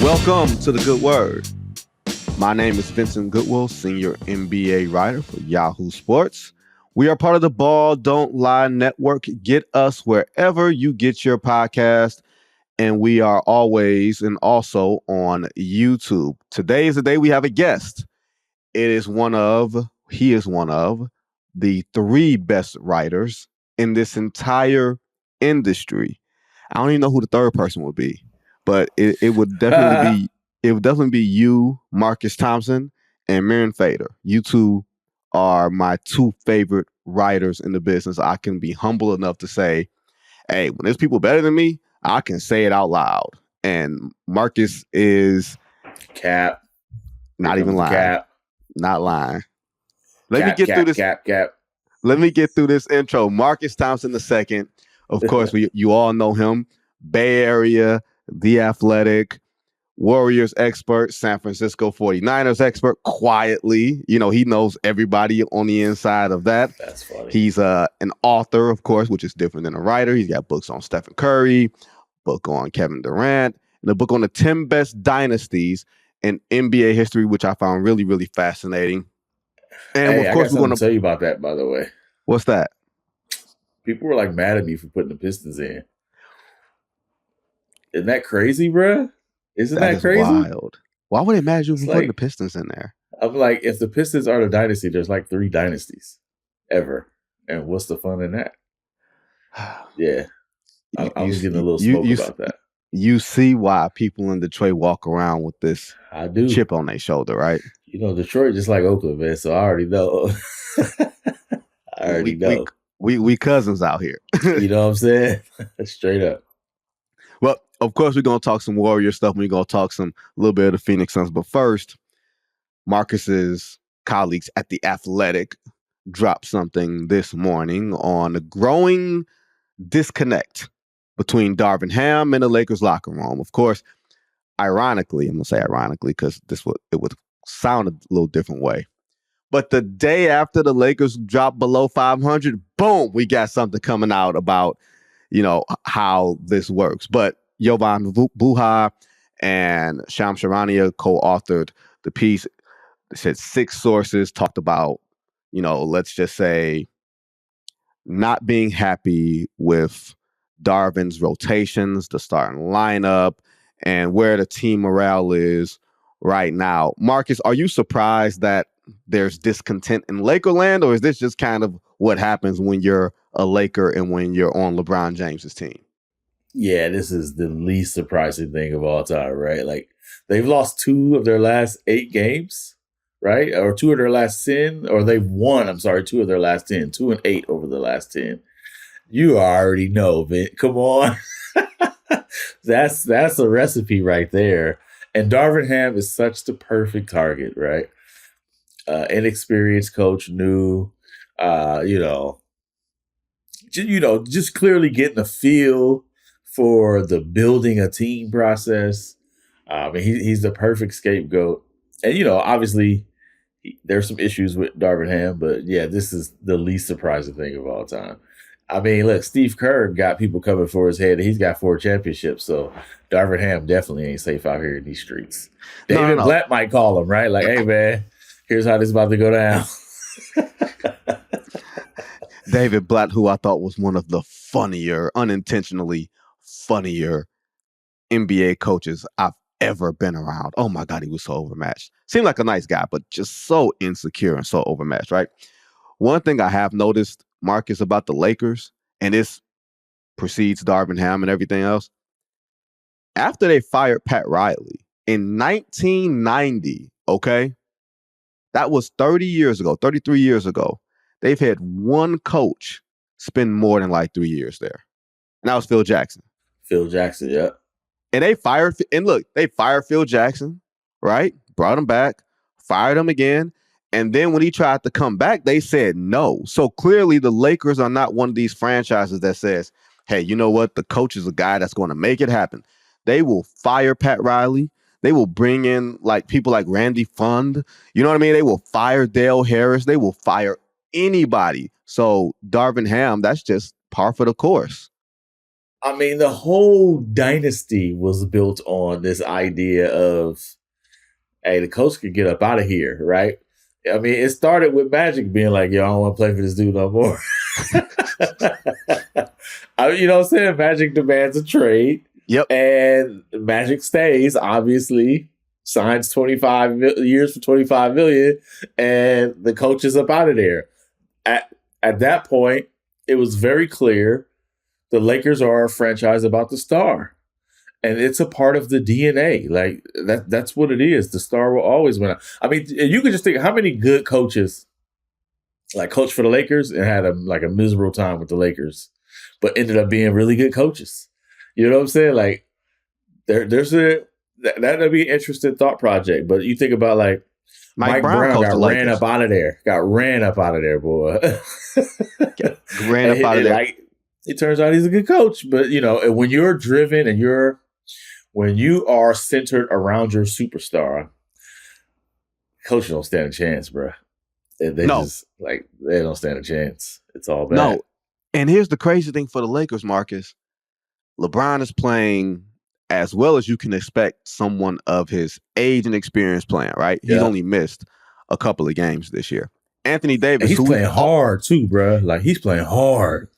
Welcome to The Good Word. My name is Vincent Goodwill, senior NBA writer for Yahoo Sports. We are part of the Ball Don't Lie Network. Get us wherever you get your podcast. And we are always and also on YouTube. Today is the day we have a guest. He is one of the three best writers in this entire industry. I don't even know who the third person would be, but it would definitely be you, Marcus Thompson, and Miriam Fader. You two are my two favorite writers in the business. I can be humble enough to say, hey, when there's people better than me, I can say it out loud. And Marcus is cap. Not even lying. Cap. Not lying. Let me get through this. Cap. Let me get through this intro. Marcus Thompson II. Of course, you all know him. Bay Area, The Athletic, Warriors expert, San Francisco 49ers expert, quietly. You know, he knows everybody on the inside of that. That's funny. He's an author, of course, which is different than a writer. He's got books on Stephen Curry, book on Kevin Durant, and a book on the 10 best dynasties in NBA history, which I found really, really fascinating. And of course, we're going to tell you about that, by the way. What's that? People were like mad at me for putting the Pistons in. Isn't that crazy, bro? Isn't that crazy? Wild. Why would it matter for putting the Pistons in there? I'm like, if the Pistons are the dynasty, there's like 3 dynasties ever. And what's the fun in that? Yeah. I was getting a little smoke about that. You see why people in Detroit walk around with this chip on their shoulder, right? You know, Detroit just like Oakland, man. So I already know. know. We cousins out here. You know what I'm saying? Straight up. Well, of course, we're going to talk some Warrior stuff. We're going to talk a little bit of the Phoenix Suns. But first, Marcus's colleagues at The Athletic dropped something this morning on a growing disconnect between Darvin Ham and the Lakers locker room. Of course, ironically, I'm going to say ironically because it would sound a little different way. But the day after the Lakers dropped below 500, boom, we got something coming out about, how this works. But Jovan Buha and Shams Charania co-authored the piece. They said 6 sources talked about, let's just say, not being happy with Darvin's rotations, the starting lineup, and where the team morale is right now. Marcus, are you surprised that there's discontent in Lakerland, or is this just kind of what happens when you're a Laker and when you're on LeBron James's team? Yeah, this is the least surprising thing of all time, right? Like, they've lost 2 of their last 8 games, right? Or 2 of their last 10, or they've won, 2 of their last 10, 2 and 8 over the last 10. You already know, Vin. Come on. That's a recipe right there. And Darvin Ham is such the perfect target, right? Inexperienced coach, new, just clearly getting a feel for the building a team process. He's the perfect scapegoat. And, obviously there's some issues with Darvin Ham, but yeah, this is the least surprising thing of all time. Look, Steve Kerr got people coming for his head. He's got 4 championships, so Darvin Ham definitely ain't safe out here in these streets. David Blatt might call him, right? Like, hey, man, here's how this is about to go down. David Blatt, who I thought was one of the unintentionally funnier NBA coaches I've ever been around. Oh, my God, he was so overmatched. Seemed like a nice guy, but just so insecure and so overmatched, right? One thing I have noticed, Marcus, about the Lakers, and this precedes Darvin Ham and everything else, after they fired Pat Riley in 1990, okay, that was 33 years ago, they've had one coach spend more than like 3 years there. And that was Phil Jackson. Phil Jackson, yeah. And they fired Phil Jackson, right? Brought him back, fired him again. And then when he tried to come back, they said no. So clearly the Lakers are not one of these franchises that says, hey, you know what? The coach is a guy that's going to make it happen. They will fire Pat Riley. They will bring in like people like Randy Fund. You know what I mean? They will fire Dale Harris. They will fire anybody. So Darvin Ham, that's just par for the course. I mean, the whole dynasty was built on this idea of, hey, the coach could get up out of here, right? I mean, it started with Magic being like, yo, I don't want to play for this dude no more. You know what I'm saying? Magic demands a trade. Yep. And Magic stays, obviously, signs 25 years for $25 million, and the coach is up out of there. At that point, it was very clear the Lakers are a franchise about the star. And it's a part of the DNA. Like, that's what it is. The star will always win. I mean, you could just think how many good coaches, like coach for the Lakers and had a miserable time with the Lakers, but ended up being really good coaches. You know what I'm saying? Like, that'd be an interesting thought project. But you think about like Mike Brown got ran up out of there. Got ran up out of there, boy. Ran up out of there. Like, it turns out he's a good coach. But, you know, when you're driven and when you are centered around your superstar, coaches don't stand a chance, bro. They don't stand a chance. It's all bad. No. And here's the crazy thing for the Lakers, Marcus. LeBron is playing as well as you can expect someone of his age and experience playing, right? Yeah. He's only missed a couple of games this year. Anthony Davis. And he's playing hard too, bro. Like, he's playing hard.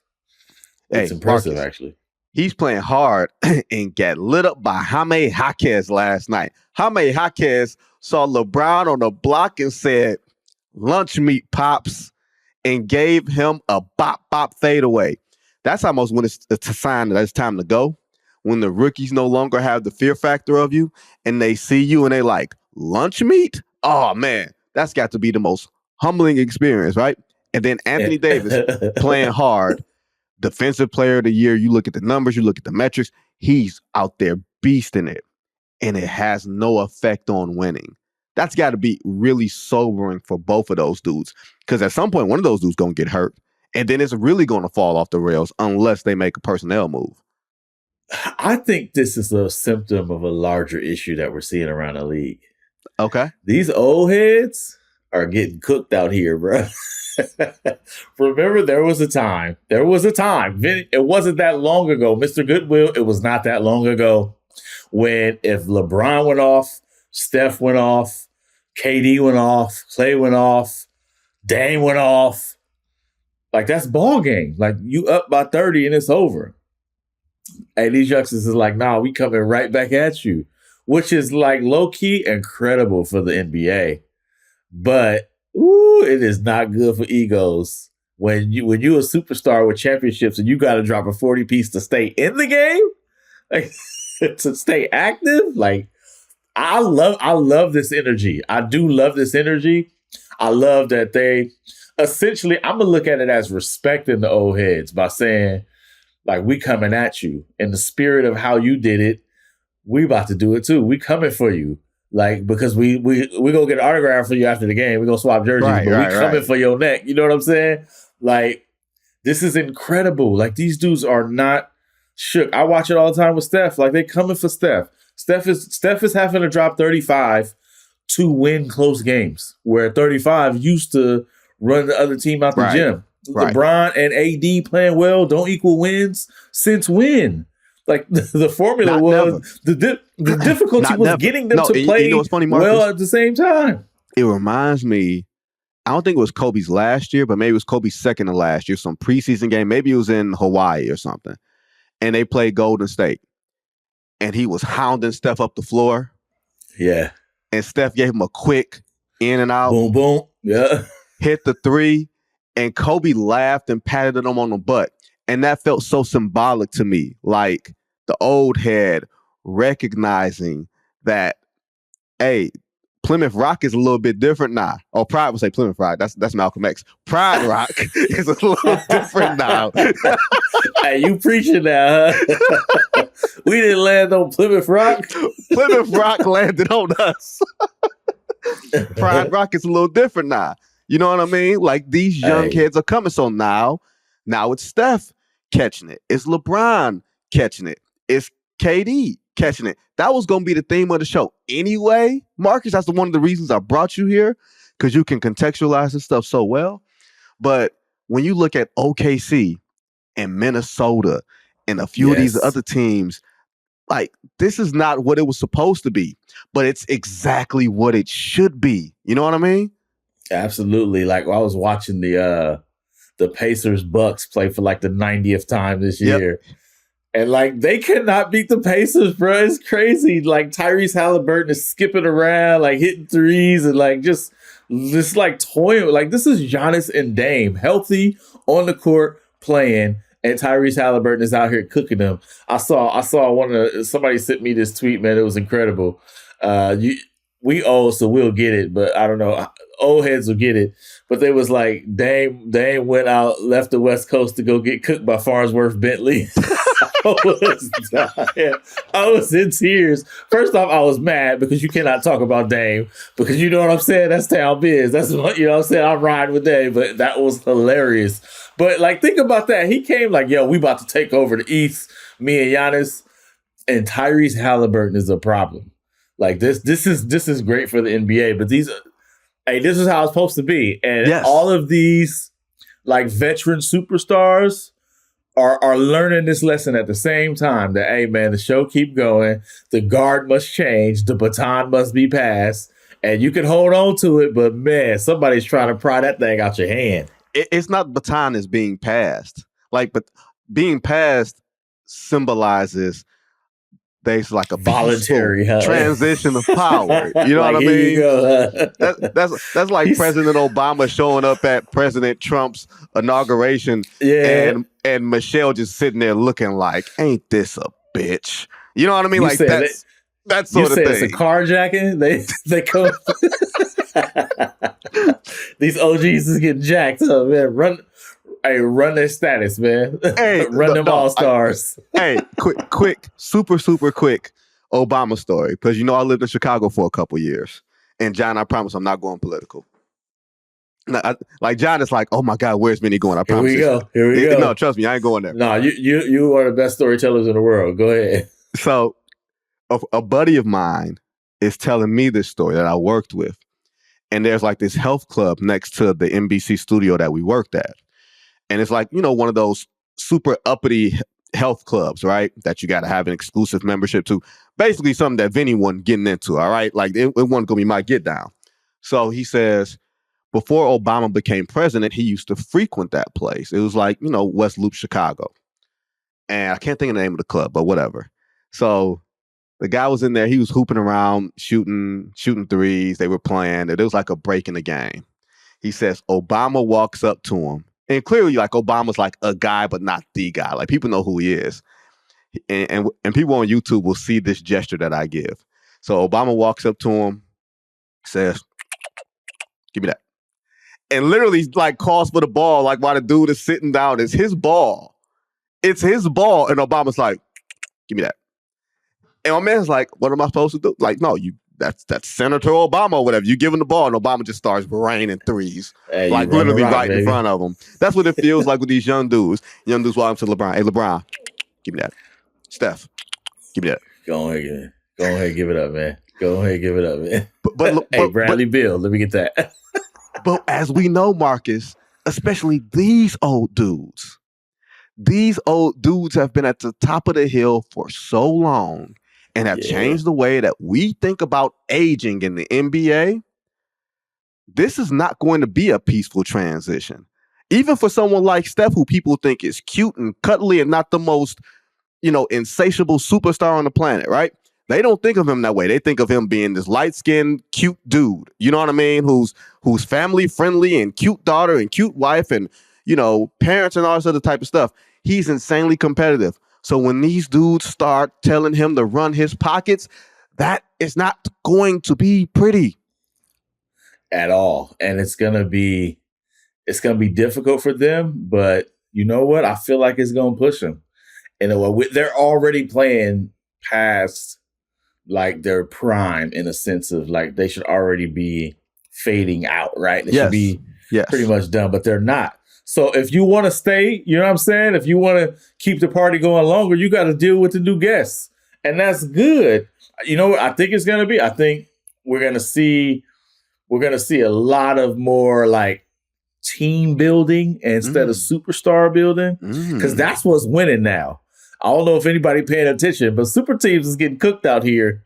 It's impressive, Marcus, actually. He's playing hard and got lit up by Jaime Jaquez last night. Jaime Jaquez saw LeBron on the block and said, lunch meat, Pops, and gave him a bop fadeaway. That's almost when it's a sign that it's time to go. When the rookies no longer have the fear factor of you and they see you and they like, lunch meat? Oh, man, that's got to be the most humbling experience, right? And then Anthony Davis playing hard. Defensive player of the year, you look at the numbers, you look at the metrics, he's out there beasting it, and it has no effect on winning. That's got to be really sobering for both of those dudes, because at some point, one of those dudes going to get hurt, and then it's really going to fall off the rails unless they make a personnel move. I think this is a symptom of a larger issue that we're seeing around the league. Okay. These old heads are getting cooked out here, bro. Remember, there was a time, Vinnie, it wasn't that long ago, Mr. Goodwill, it was not that long ago, when if LeBron went off, Steph went off, KD went off, Clay went off, Dame went off, like, that's ball game. Like, you up by 30 and it's over. Hey, these youngsters is like, nah, we coming right back at you, which is like low-key incredible for the NBA. But it is not good for egos when you a superstar with championships and you got to drop a 40 piece to stay in the game, like, to stay active. Like, I love this energy. I do love this energy. I love that they essentially, I'm gonna look at it as respecting the old heads by saying, like, we coming at you in the spirit of how you did it. We about to do it too. We coming for you. Like, because we gonna get an autograph for you after the game. We gonna swap jerseys, but we coming for your neck. You know what I'm saying? Like, this is incredible. Like, these dudes are not shook. I watch it all the time with Steph. Like, they coming for Steph. Steph is having to drop 35 to win close games, where 35 used to run the other team out the gym. Right. LeBron and AD playing well don't equal wins since when? Like, the formula was the difficulty was getting them to play funny, well at the same time. It reminds me, I don't think it was Kobe's last year, but maybe it was Kobe's second to last year, some preseason game. Maybe it was in Hawaii or something. And they played Golden State. And he was hounding Steph up the floor. Yeah. And Steph gave him a quick in and out. Boom, boom. Yeah. Hit the three. And Kobe laughed and patted him on the butt. And that felt so symbolic to me. Like, the old head recognizing that, hey, Plymouth Rock is a little bit different now. Oh, Pride would say Plymouth Rock. That's Malcolm X. Pride Rock is a little different now. Hey, you preaching now, huh? We didn't land on Plymouth Rock. Plymouth Rock landed on us. Pride Rock is a little different now. You know what I mean? Like, these young kids are coming. So now it's Steph catching it. It's LeBron catching it. It's KD catching it. That was going to be the theme of the show anyway. Marcus, that's one of the reasons I brought you here, because you can contextualize this stuff so well. But when you look at OKC and Minnesota and a few of these other teams, like, this is not what it was supposed to be, but it's exactly what it should be. You know what I mean? Absolutely. Like, I was watching the Pacers Bucks play for like the 90th time this year. And like, they cannot beat the Pacers, bro. It's crazy. Like, Tyrese Halliburton is skipping around, like hitting threes and like just like toying. Like, this is Giannis and Dame healthy on the court playing, and Tyrese Halliburton is out here cooking them. I saw somebody sent me this tweet, man. It was incredible. We old, so we'll get it, but I don't know. Old heads will get it. But they was like, Dame went out, left the West Coast to go get cooked by Farnsworth Bentley. I was in tears. First off, I was mad because you cannot talk about Dame, because you know what I'm saying? That's town biz. That's what, you know what I'm saying? I'm riding with Dame, but that was hilarious. But like, think about that. He came like, yo, we about to take over the East, me and Giannis, and Tyrese Halliburton is a problem. Like, this is great for the NBA, but this is how it's supposed to be. And all of these like veteran superstars are learning this lesson at the same time, that, hey, man, the show keep going. The guard must change. The baton must be passed. And you can hold on to it, but, man, somebody's trying to pry that thing out your hand. It's not baton is being passed. Like, but being passed symbolizes there's like a voluntary transition of power. You know like, what I mean? You go, that's like President Obama showing up at President Trump's inauguration, and Michelle just sitting there looking like, ain't this a bitch? You know what I mean? Like, that sort of thing. It's a carjacking. They come. These OGs is getting jacked up, man. Run their status, man. Hey, run them all-stars. Quick, super quick Obama story. Because, I lived in Chicago for a couple years. And John, I promise I'm not going political. Like, John is like, oh my God, where's Vinnie going? I promise. Here we go. No, trust me, I ain't going there. No, you are the best storytellers in the world. Go ahead. So, a buddy of mine is telling me this story that I worked with. And there's like this health club next to the NBC studio that we worked at. And it's like, one of those super uppity health clubs, right? That you got to have an exclusive membership to. Basically something that Vinnie wasn't getting into, all right? Like, it wasn't going to be my get down. So he says, before Obama became president, he used to frequent that place. It was like, West Loop, Chicago. And I can't think of the name of the club, but whatever. So the guy was in there. He was hooping around, shooting threes. They were playing. It was like a break in the game. He says, Obama walks up to him. And clearly, like, Obama's like a guy, but not the guy. Like, people know who he is. And people on YouTube will see this gesture that I give. So Obama walks up to him, says, give me that. And literally, like, calls for the ball, like, while the dude is sitting down. It's his ball. It's his ball. And Obama's like, give me that. And my man's like, what am I supposed to do? Like, no, that's Senator Obama or whatever. You give him the ball, and Obama just starts raining threes. Hey, like, literally right in front of him. That's what it feels like with these young dudes. Young dudes walk up to LeBron. Hey, LeBron, give me that. Steph, give me that. Go ahead, give it up, man. Go ahead, give it up, man. But Bradley Beal, let me get that. But as we know, Marcus, especially these old dudes have been at the top of the hill for so long and have changed the way that we think about aging in the NBA. This is not going to be a peaceful transition. Even for someone like Steph, who people think is cute and cuddly and not the most, insatiable superstar on the planet, right? They don't think of him that way. They think of him being this light-skinned, cute dude. You know what I mean? Who's family-friendly and cute daughter and cute wife and, parents and all this other type of stuff. He's insanely competitive. So when these dudes start telling him to run his pockets, that is not going to be pretty at all. And it's going to be difficult for them, but you know what? I feel like it's going to push them. And they're already playing past like their prime, in a sense of like they should already be fading out, right? They should be pretty much done, but they're not. So if you want to stay, you know what I'm saying? If you want to keep the party going longer, you got to deal with the new guests. And that's good. You know what I think it's going to be? I think we're going to see a lot of more like team building instead of superstar building, because that's what's winning now. I don't know if anybody paying attention, but super teams is getting cooked out here.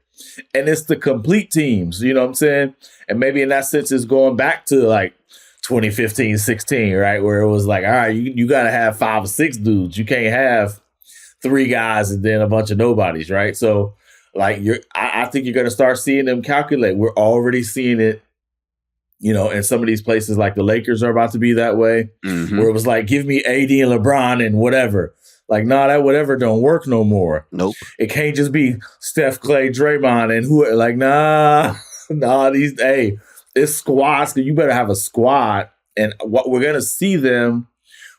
And it's the complete teams, you know what I'm saying? And maybe in that sense, it's going back to like 2015, 16, right? Where it was like, all right, you got to have 5 or 6 dudes. You can't have 3 guys and then a bunch of nobodies, right? So, like, I think you're going to start seeing them calculate. We're already seeing it, you know, in some of these places, like the Lakers are about to be that way, where it was like, give me AD and LeBron and whatever. Like, nah, that whatever don't work no more. Nope. It can't just be Steph, Clay, Draymond, and who, like, it's squads. You better have a squad. And what we're going to see them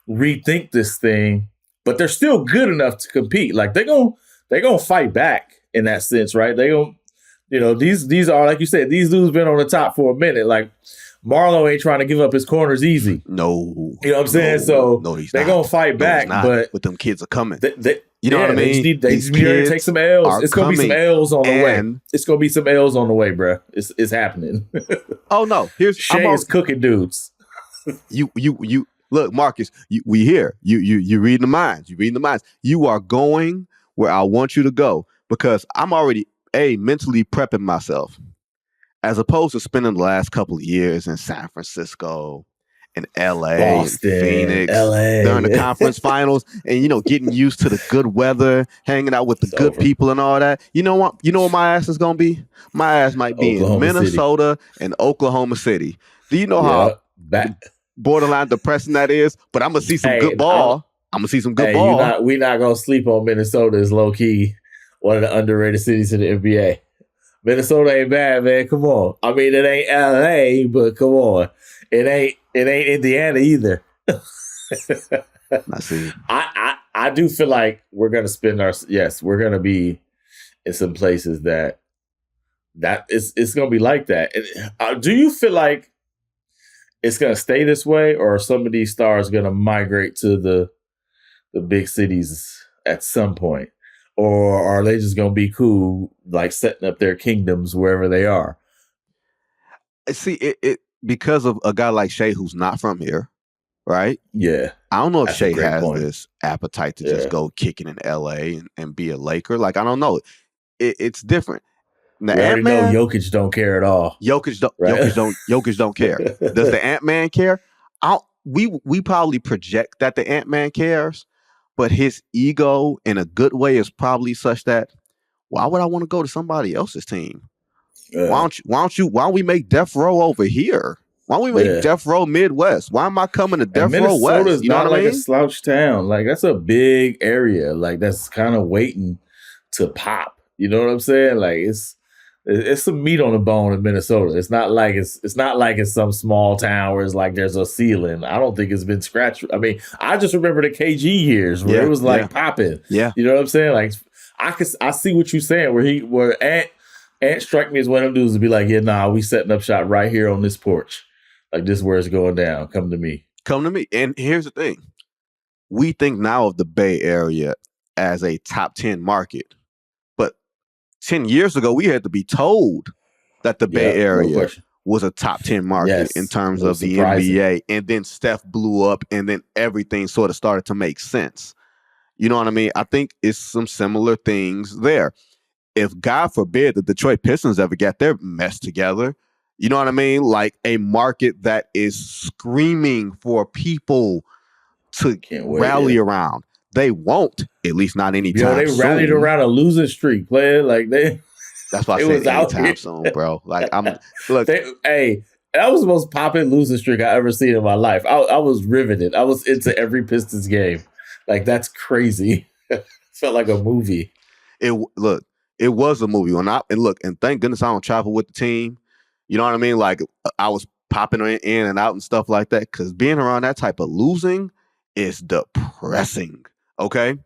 rethink this thing, but they're still good enough to compete. Like, they're going to fight back in that sense, right? They going to, you know, these are, like you said, these dudes been on the top for a minute. Like, Marlo ain't trying to give up his corners easy. No. You know what I'm saying? So they're going to fight back. But them kids are coming. You know what I mean? They just need to take some L's. It's going to be some L's on the way. It's going to be some L's on the way, bro. It's happening. Oh, no. Shea is cooking dudes. You look, Marcus, we here. You reading the minds. You reading the minds. You are going where I want you to go because I'm already, mentally prepping myself. As opposed to spending the last couple of years in San Francisco and LA, Boston, and Phoenix, LA. during the conference finals, and getting used to the good weather, hanging out with the good people and all that. You know what? You know what my ass is gonna be? My ass might be in Minnesota and Oklahoma City. Do you know how borderline depressing that is? But I'm gonna see some good ball. I'm gonna see some good ball. We're not gonna sleep on Minnesota as low key one of the underrated cities in the NBA. Minnesota ain't bad, man. Come on. I mean, it ain't LA, but come on. It ain't Indiana either. I see. I do feel like we're gonna we're gonna be in some places that it's gonna be like that. And, do you feel like it's gonna stay this way, or are some of these stars gonna migrate to the big cities at some point? Or are they just going to be cool, like setting up their kingdoms wherever they are? See, it because of a guy like Shea who's not from here, right? Yeah. I don't know if Shea has this appetite to just go kicking in LA and be a Laker. Like, I don't know. It's different. The Ant-Man, know Jokic don't care at all. Jokic don't care. Does the Ant-Man care? We probably project that the Ant-Man cares. But his ego in a good way is probably such that why would I want to go to somebody else's team? Why don't we make Death Row over here? Why don't we make Death Row Midwest? Why am I coming to Death Row West? Minnesota's not like a slouch town. Like, that's a big area. Like, that's kind of waiting to pop. You know what I'm saying? Like, it's some meat on the bone in Minnesota. It's not like it's some small town where it's like there's a ceiling. I don't think it's been scratched. I mean, I just remember the KG years where it was like popping. Yeah. You know what I'm saying? Like, I see what you're saying where Ant strike me as one of them dudes to be like, we setting up shop right here on this porch. Like, this is where it's going down. Come to me. And here's the thing. We think now of the Bay Area as a top 10 market. 10 years ago, we had to be told that the Bay Area was a top 10 market in terms of the NBA. And then Steph blew up and then everything sort of started to make sense. You know what I mean? I think it's some similar things there. If, God forbid, the Detroit Pistons ever get their mess together, you know what I mean? Like a market that is screaming for people to rally around. They won't, at least not anytime soon. They rallied around a losing streak, player. Like that's why I said anytime soon, bro. Like that was the most popping losing streak I ever seen in my life. I was riveted. I was into every Pistons game. Like, that's crazy. It felt like a movie. It was a movie. And thank goodness I don't travel with the team. You know what I mean? Like, I was popping in and out and stuff like that, because being around that type of losing is depressing. Okay,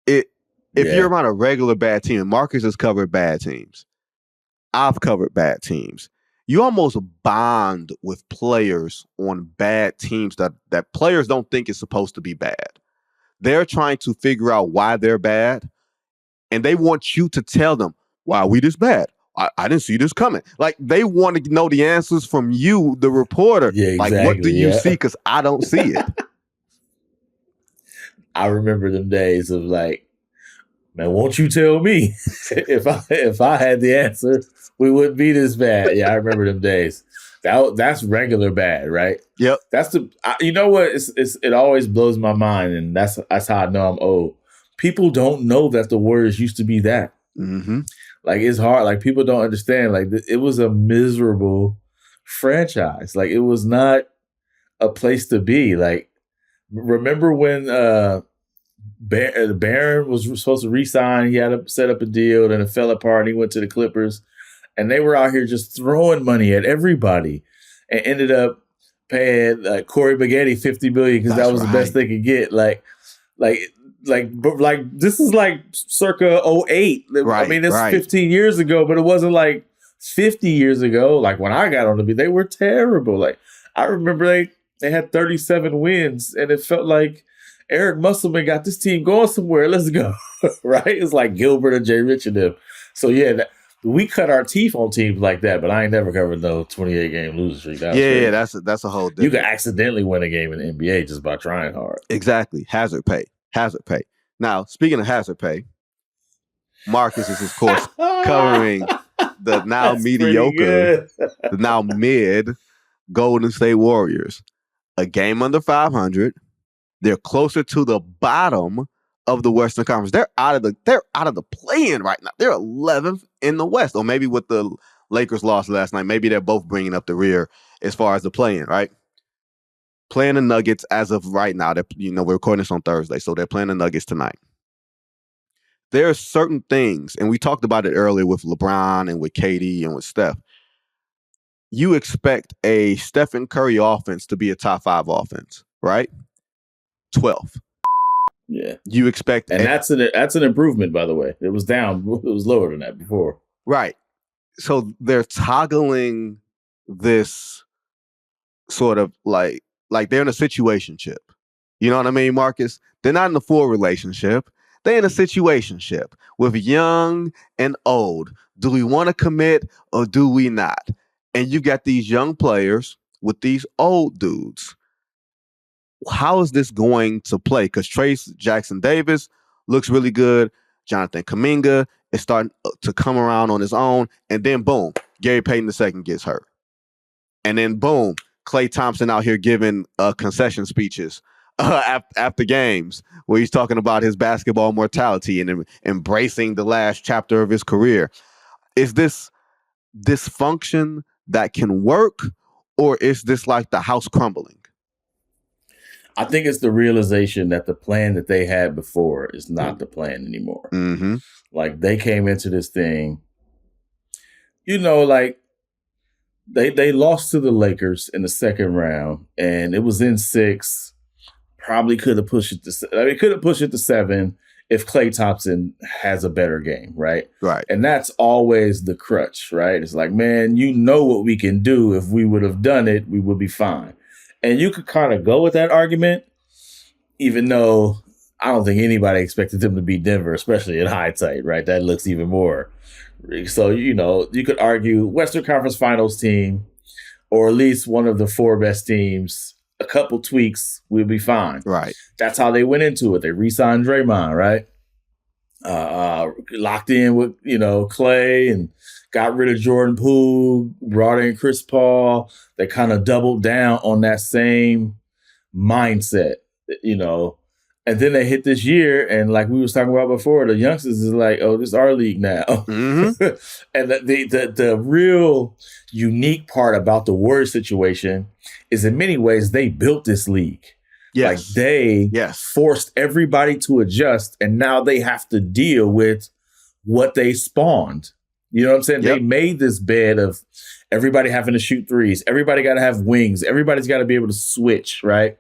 if you're around a regular bad team, and Marcus has covered bad teams, I've covered bad teams. You almost bond with players on bad teams that players don't think is supposed to be bad. They're trying to figure out why they're bad, and they want you to tell them, why are we this bad? I didn't see this coming. Like, they want to know the answers from you, the reporter. Yeah, exactly, like, what do you see? Because I don't see it. I remember them days of, like, Man, won't you tell me if I had the answer, we wouldn't be this bad. Yeah, I remember them days. That's regular bad, right? Yep. That's you know what? It always blows my mind, and that's how I know I'm old. People don't know that the Warriors used to be that. Mm-hmm. Like, it's hard. Like, people don't understand. Like, it was a miserable franchise. Like, it was not a place to be. Like, remember when Barron was supposed to re-sign? He had to set up a deal, then it fell apart, and he went to the Clippers. And they were out here just throwing money at everybody and ended up paying Corey Baghetti $50 million because that was the best they could get. Like this is like circa 08. Right, I mean, it's 15 years ago, but it wasn't like 50 years ago. Like, when I got on the beat, they were terrible. Like, I remember they had 37 wins, and it felt like Eric Musselman got this team going somewhere. Let's go. Right? It's like Gilbert and Jay Rich and them. So, yeah, we cut our teeth on teams like that, but I ain't never covered no 28-game losing streak. Yeah, that's a whole different. You can accidentally win a game in the NBA just by trying hard. Exactly. Hazard pay. Now, speaking of hazard pay, Marcus is, of course, covering the now mediocre, the now mid Golden State Warriors. A game under 500. They're closer to the bottom of the Western Conference. They're out of the play-in right now. They're 11th in the West, or maybe with the Lakers lost last night, maybe they're both bringing up the rear as far as the play-in, right? Playing the Nuggets as of right now. We're recording this on Thursday, so they're playing the Nuggets tonight. There are certain things, and we talked about it earlier with LeBron and with KD and with Steph. You expect a Stephen Curry offense to be a top 5 offense, right? 12th. Yeah. You expect, and that's an improvement, by the way. It was down. It was lower than that before. Right. So they're toggling this sort of like they're in a situationship. You know what I mean, Marcus? They're not in a full relationship. They're in a situationship with young and old. Do we want to commit or do we not? And you got these young players with these old dudes. How is this going to play? Because Trace Jackson-Davis looks really good. Jonathan Kuminga is starting to come around on his own. And then, boom, Gary Payton II gets hurt. And then, boom, Klay Thompson out here giving concession speeches after games where he's talking about his basketball mortality and embracing the last chapter of his career. Is this dysfunction that can work, or is this like the house crumbling? I think it's the realization that the plan that they had before is not the plan anymore. Mm-hmm. Like, they came into this thing, like they lost to the Lakers in the second round, and it was in 6. Probably could have pushed it to 7 if Klay Thompson has a better game, right? Right. And that's always the crutch, right? It's like, man, what we can do. If we would have done it, we would be fine. And you could kind of go with that argument, even though I don't think anybody expected them to beat Denver, especially in hindsight, right? That looks even more. So, you could argue Western Conference Finals team, or at least one of the 4 best teams, a couple tweaks, we'll be fine. Right. That's how they went into it. They re-signed Draymond, right? Locked in with, Klay, and got rid of Jordan Poole, brought in Chris Paul. They kind of doubled down on that same mindset, and then they hit this year, and like we was talking about before, the youngsters is like, oh, this is our league now. Mm-hmm. And the real unique part about the Warriors situation is, in many ways, they built this league. Yes. Like, they forced everybody to adjust, and now they have to deal with what they spawned. You know what I'm saying? Yep. They made this bed of everybody having to shoot threes. Everybody got to have wings. Everybody's got to be able to switch, right?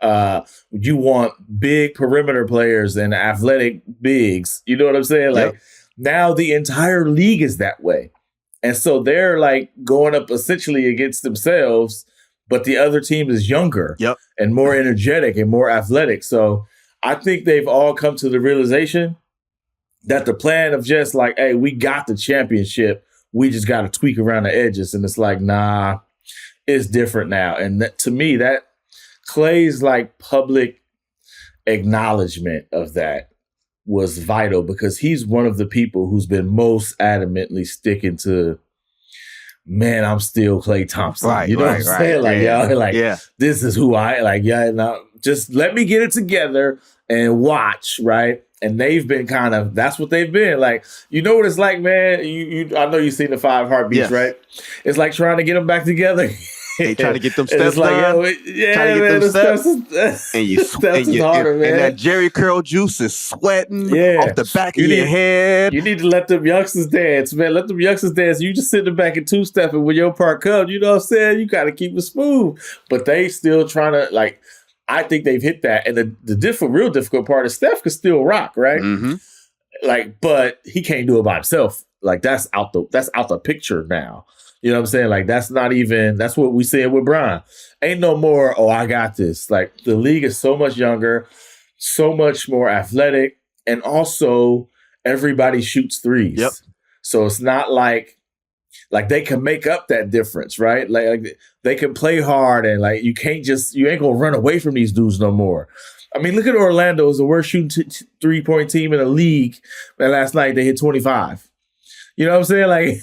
You want big perimeter players and athletic bigs. You know what I'm saying? Like, now the entire league is that way. And so they're like going up essentially against themselves, but the other team is younger and more energetic and more athletic. So I think they've all come to the realization that the plan of just like, hey, we got the championship, we just got to tweak around the edges. And it's like, nah, it's different now. And to me, that Klay's like public acknowledgement of that was vital because he's one of the people who's been most adamantly sticking to, man, I'm still Klay Thompson. Right, you know what I'm saying? Like, y'all, this is who I like. Yeah, now just let me get it together and watch, right? And they've been that's what they've been. Like, you know what it's like, man? I know you've seen the 5 Heartbeats, right? It's like trying to get them back together. They trying to get them steps like, done. trying to get them steps. And harder, man. And that Jerry curl juice is sweating off the back of your head. You need to let them youngsters dance, man. Let them youngsters dance. You just sitting back and 2-stepping when your part comes. You know what I'm saying? You got to keep it smooth. But they still trying to, like, I think they've hit that. And the real difficult part is Steph can still rock, right? Mm-hmm. Like, but he can't do it by himself. Like, that's out the picture now. You know what I'm saying? Like, that's what we saying with Brian. Ain't no more, oh, I got this. Like, the league is so much younger, so much more athletic, and also everybody shoots threes. Yep. So it's not like they can make up that difference, right? Like they can play hard, and like you ain't gonna run away from these dudes no more. I mean, look at Orlando as the worst shooting 3-point team in the league. And last night they hit 25. You know what I'm saying? Like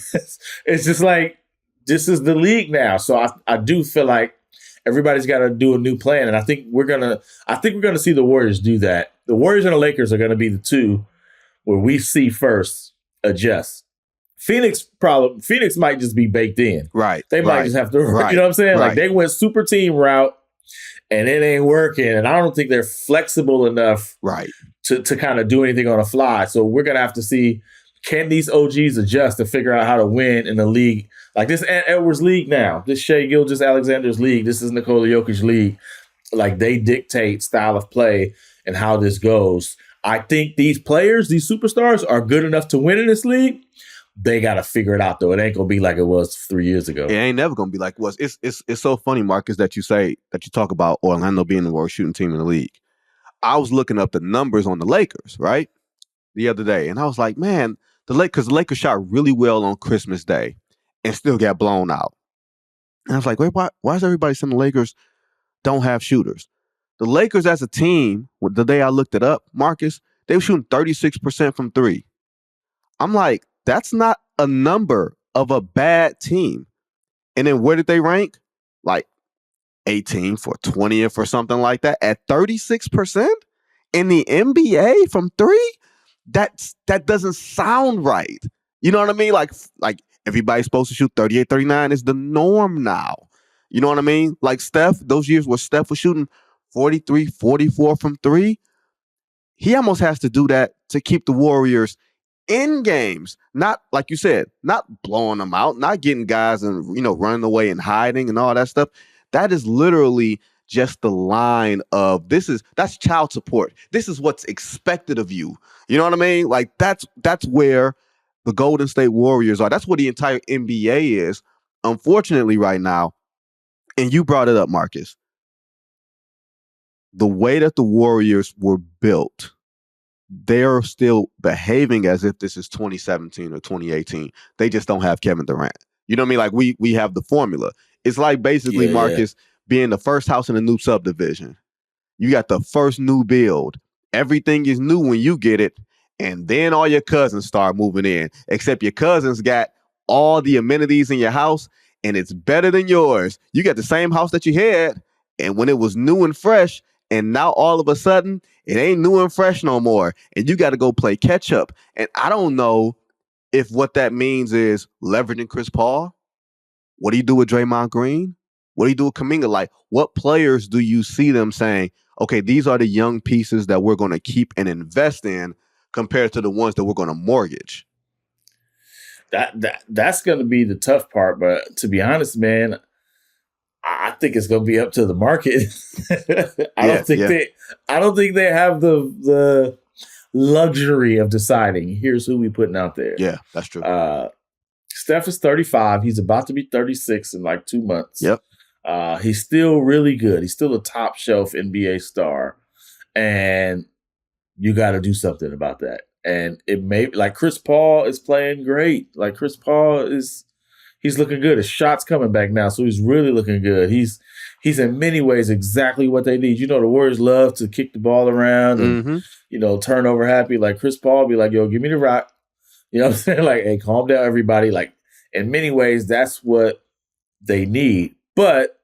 it's just like this is the league now. So I do feel like everybody's got to do a new plan, and I think we're gonna see the Warriors do that. The Warriors and the Lakers are gonna be the two where we see first adjust. Phoenix might just be baked in. Right. They might just have to, you know what I'm saying? Like they went super team route and it ain't working. And I don't think they're flexible enough to kind of do anything on the fly. So we're going to have to see, can these OGs adjust to figure out how to win in the league? Like this Ant Edwards league now, this Shai Gilgeous-Alexander's league, this is Nikola Jokic league. Like they dictate style of play and how this goes. I think these players, these superstars are good enough to win in this league. They got to figure it out, though. It ain't going to be like it was 3 years ago. It ain't never going to be like it was. It's so funny, Marcus, that you talk about Orlando being the worst shooting team in the league. I was looking up the numbers on the Lakers, right, the other day, and I was like, man, the Lakers shot really well on Christmas Day and still got blown out. And I was like, wait, why is everybody saying the Lakers don't have shooters? The Lakers as a team, the day I looked it up, Marcus, they were shooting 36% from 3. I'm like, that's not a number of a bad team. And then where did they rank? Like 18th or 20th or something like that at 36% in the NBA from 3? That doesn't sound right. You know what I mean? Like everybody's supposed to shoot 38, 39 is the norm now. You know what I mean? Like Steph, those years where Steph was shooting 43, 44 from 3, he almost has to do that to keep the Warriors in games, not like you said, not blowing them out, not getting guys and running away and hiding and all that stuff. That is literally just the line of that's child support. This is what's expected of you. You know what I mean? Like that's where the Golden State Warriors are. That's what the entire NBA is. Unfortunately, right now, and you brought it up, Marcus, the way that the Warriors were built, they're still behaving as if this is 2017 or 2018. They just don't have Kevin Durant. You know what I mean? Like we have the formula. It's like basically, Marcus, being the first house in a new subdivision. You got the first new build. Everything is new when you get it. And then all your cousins start moving in, except your cousins got all the amenities in your house and it's better than yours. You got the same house that you had and when it was new and fresh, and now all of a sudden it ain't new and fresh no more. And you got to go play catch up. And I don't know if what that means is leveraging Chris Paul. What do you do with Draymond Green? What do you do with Kuminga? Like, what players do you see them saying, okay, these are the young pieces that we're going to keep and invest in compared to the ones that we're going to mortgage? That's going to be the tough part. But to be honest, man, I think it's going to be up to the market. I don't think they have the luxury of deciding, here's who we putting out there. Yeah, that's true. Steph is 35. He's about to be 36 in like 2 months. Yep. He's still really good. He's still a top shelf NBA star. And you got to do something about that. And it may, like Chris Paul is playing great. Like Chris Paul he's looking good. His shot's coming back now, so he's really looking good. He's he's in many ways exactly what they need. The Warriors love to kick the ball around and, turnover happy. Like Chris Paul be like, yo, give me the rock. You know what I'm saying? Like, hey, calm down, everybody. Like, in many ways, that's what they need. But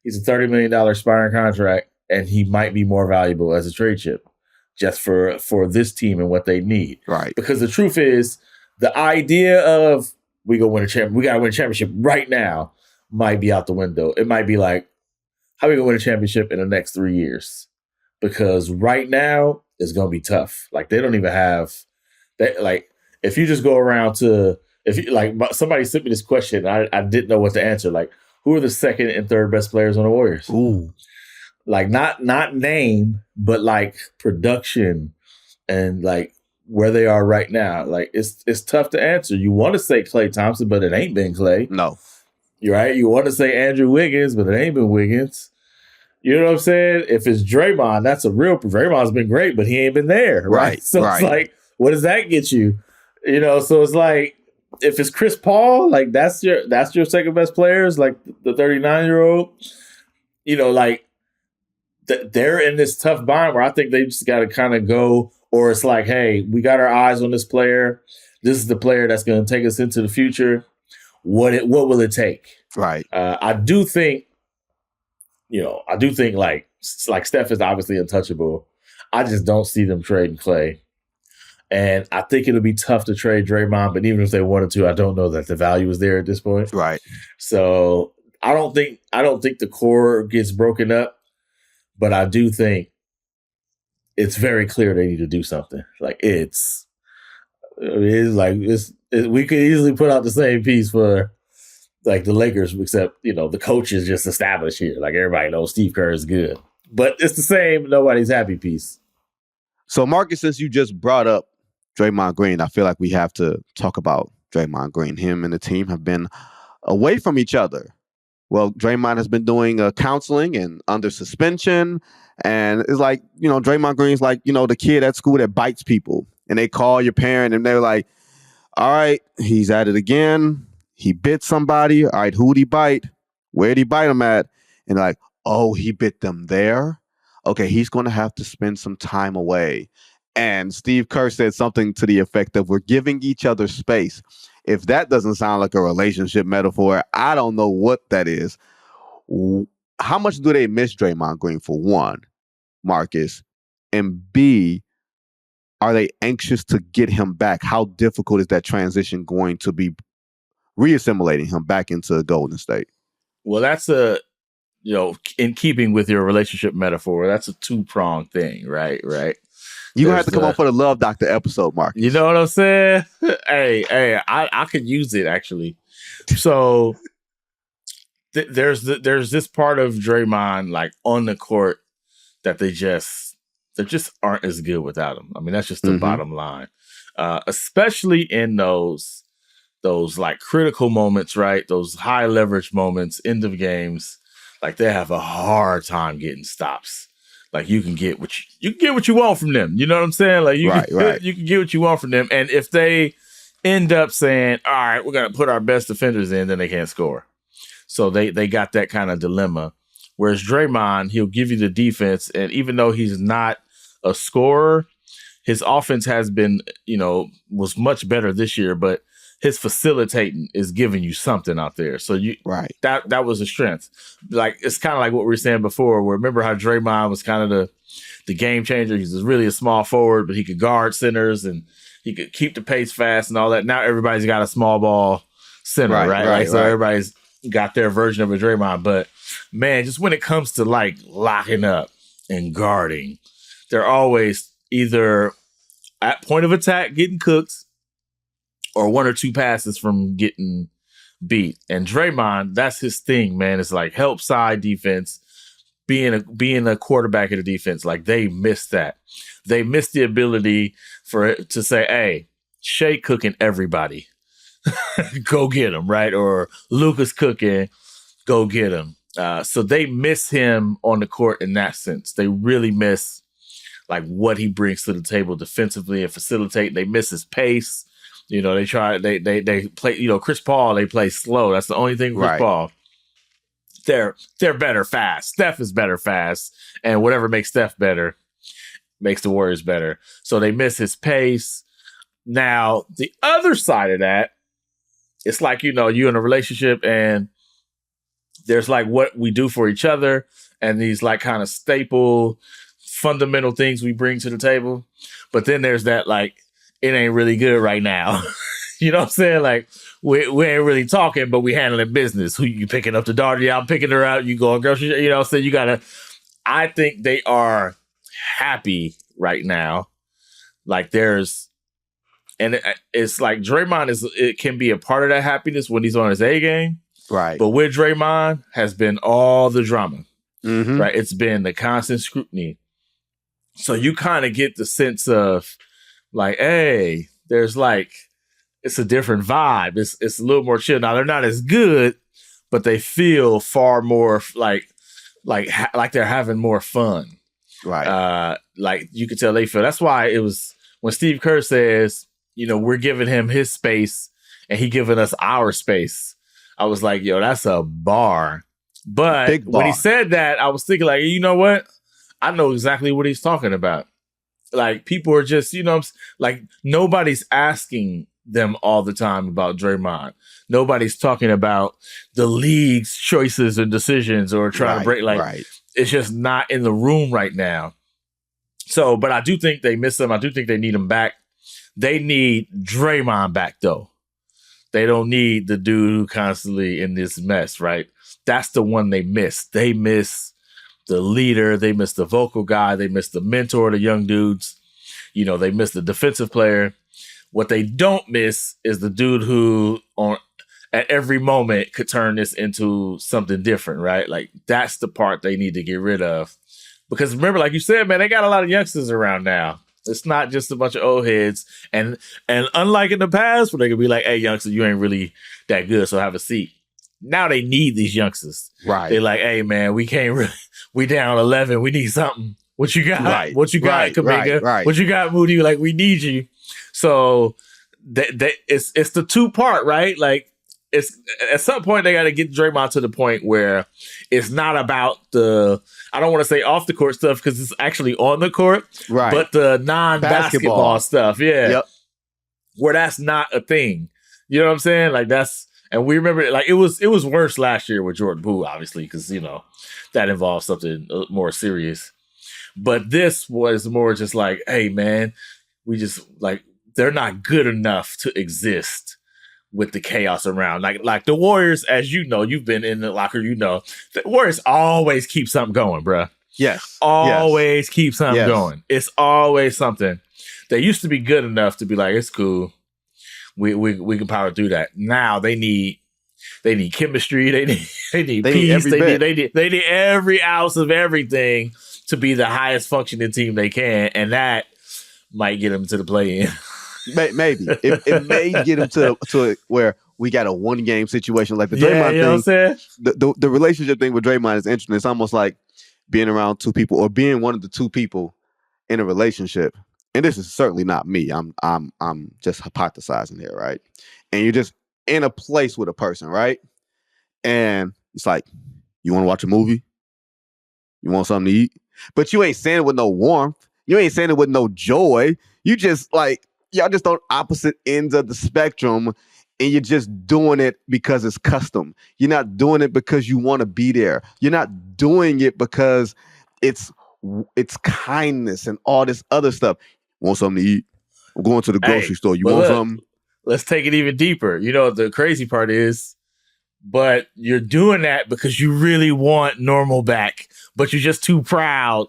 he's a $30 million expiring contract, and he might be more valuable as a trade chip just for this team and what they need. Right. Because the truth is, the idea of we got to win a championship right now might be out the window. It might be like, how are we going to win a championship in the next 3 years? Because right now, it's going to be tough. Like, they don't even have that. Like, if you just go around to, somebody sent me this question, I didn't know what to answer. Like, who are the second and third best players on the Warriors? Ooh. Like, not name, but like production and like where they are right now. Like, it's tough to answer. You want to say Klay Thompson, but it ain't been Klay. No. You're right. You want to say Andrew Wiggins, but it ain't been Wiggins. You know what I'm saying? If it's Draymond, that's a real. Draymond's been great, but he ain't been there. Right. So it's like, what does that get you? So it's like, if it's Chris Paul, like that's your second best players, like the 39-year-old, like they're in this tough bind where I think they just got to kind of go, or it's like, hey, we got our eyes on this player. This is the player that's going to take us into the future. What will it take? Right. I do think like Steph is obviously untouchable. I just don't see them trading Klay. And I think it'll be tough to trade Draymond, but even if they wanted to, I don't know that the value is there at this point. Right. So I don't think the core gets broken up, but I do think it's very clear they need to do something. Like we could easily put out the same piece for like the Lakers, except the coach is just established here. Like everybody knows Steve Kerr is good, but it's the same nobody's happy piece. So Marcus, since you just brought up Draymond Green, I feel like we have to talk about Draymond Green. Him and the team have been away from each other. Well, Draymond has been doing counseling and under suspension. And it's like, Draymond Green's like, the kid at school that bites people. And they call your parent and they're like, all right, he's at it again. He bit somebody. All right, who'd he bite? Where'd he bite him at? And like, oh, he bit them there? Okay, he's going to have to spend some time away. And Steve Kerr said something to the effect of, we're giving each other space. If that doesn't sound like a relationship metaphor, I don't know what that is. How much do they miss Draymond Green, for one, Marcus? And B, are they anxious to get him back? How difficult is that transition going to be, reassimilating him back into Golden State? Well, that's in keeping with your relationship metaphor, that's a two-pronged thing, right? You're going to have to come on for the Love Doctor episode, Marcus. You know what I'm saying? Hey, I could use it, actually. So there's this part of Draymond, like, on the court that they just aren't as good without him. I mean, that's just the bottom line. Especially in those like critical moments, right? Those high leverage moments, end of games. Like, they have a hard time getting stops. Like, you can get what you want from them. You know what I'm saying? Like, you can get what you want from them. And if they end up saying, all right, we're going to put our best defenders in, then they can't score. So they got that kind of dilemma. Whereas Draymond, he'll give you the defense. And even though he's not a scorer, his offense has been, was much better this year, but his facilitating is giving you something out there. So that was a strength. Like, it's kind of like what we were saying before, where remember how Draymond was kind of the game changer. He's really a small forward, but he could guard centers and he could keep the pace fast and all that. Now everybody's got a small ball center, right? So everybody's got their version of a Draymond. But man, just when it comes to like locking up and guarding, they're always either at point of attack getting cooked, or one or two passes from getting beat. And Draymond, that's his thing, man. It's like help side defense, being a quarterback of the defense. Like, they missed that. They missed the ability for it to say, hey, Shea cooking everybody. Go get him, right? Or Luka's cooking, go get him. So they miss him on the court in that sense. They really miss like what he brings to the table defensively and facilitating. They miss his pace. They play, Chris Paul, they play slow. That's the only thing with Chris Paul. they're better fast. Steph is better fast, and whatever makes Steph better makes the Warriors better. So they miss his pace. Now, the other side of that, it's like, you know, you're in a relationship and there's like what we do for each other and these like kind of staple fundamental things we bring to the table. But then there's that like, it ain't really good right now. You know what I'm saying? Like, we ain't really talking, but we handling business. Who you picking up the daughter? Yeah, I'm picking her out. You going grocery? You know what I'm saying? I think they are happy right now. Like it's like Draymond it can be a part of that happiness when he's on his A game. Right. But with Draymond has been all the drama. Mm-hmm. Right. It's been the constant scrutiny. So you kind of get the sense of like, hey, there's like, it's a different vibe. It's a little more chill. Now they're not as good, but they feel far more like they're having more fun. Right. Like you could tell they feel. That's why it was when Steve Kerr says, you know, we're giving him his space and he giving us our space. I was like, yo, that's a bar. But Big bar. When he said that, I was thinking like, you know what? I know exactly what he's talking about. Like people are just, you know, like nobody's asking them all the time about Draymond. Nobody's talking about the league's choices and decisions or trying to break. Like it's just not in the room right now. So, but I do think they miss him. I do think they need him back. They need Draymond back though. They don't need the dude who constantly in this mess, right? That's the one they miss. They miss the leader. They miss the vocal guy. They miss the mentor of the young dudes. You know, they miss the defensive player. What they don't miss is the dude who at every moment could turn this into something different, right? Like that's the part they need to get rid of. Because remember, like you said, man, they got a lot of youngsters around now. It's not just a bunch of old heads. And unlike in the past where they could be like, hey, youngster, you ain't really that good, so have a seat. Now they need these youngsters. Right. They're like, hey, man, we can't really, we down 11. We need something. What you got? Right. What you got, Kaminga? Right. What you got, Moody? Like, we need you. So it's the two part, right? Like, it's at some point they got to get Draymond to the point where it's not about I don't want to say off the court stuff because it's actually on the court, right? But the non-basketball stuff, yeah, yep. Where that's not a thing. You know what I'm saying? Like and we remember like it was worse last year with Jordan Poole, obviously, because you know that involves something more serious. But this was more just like, hey man, we just like they're not good enough to exist with the chaos around. Like the Warriors, as you know, you've been in the locker, you know, the Warriors always keep something going, bruh. Yes. Always keep something going. It's always something. They used to be good enough to be like, it's cool. We can power through that. Now they need chemistry. They need peace. They need every ounce of everything to be the highest functioning team they can. And that might get them to the play-in. Maybe it may get him to where we got a 1-game situation like the Draymond thing. You know what I'm saying? The relationship thing with Draymond is interesting. It's almost like being around two people or being one of the two people in a relationship. And this is certainly not me. I'm just hypothesizing here, right? And you're just in a place with a person, right? And it's like, you want to watch a movie? You want something to eat? But you ain't saying it with no warmth. You ain't saying it with no joy. You just like, y'all just on opposite ends of the spectrum and you're just doing it because it's custom. You're not doing it because you want to be there. You're not doing it because it's kindness and all this other stuff. Want something to eat? I'm going to the grocery store. You want something? Let's take it even deeper. You know, the crazy part is, but you're doing that because you really want normal back, but you're just too proud.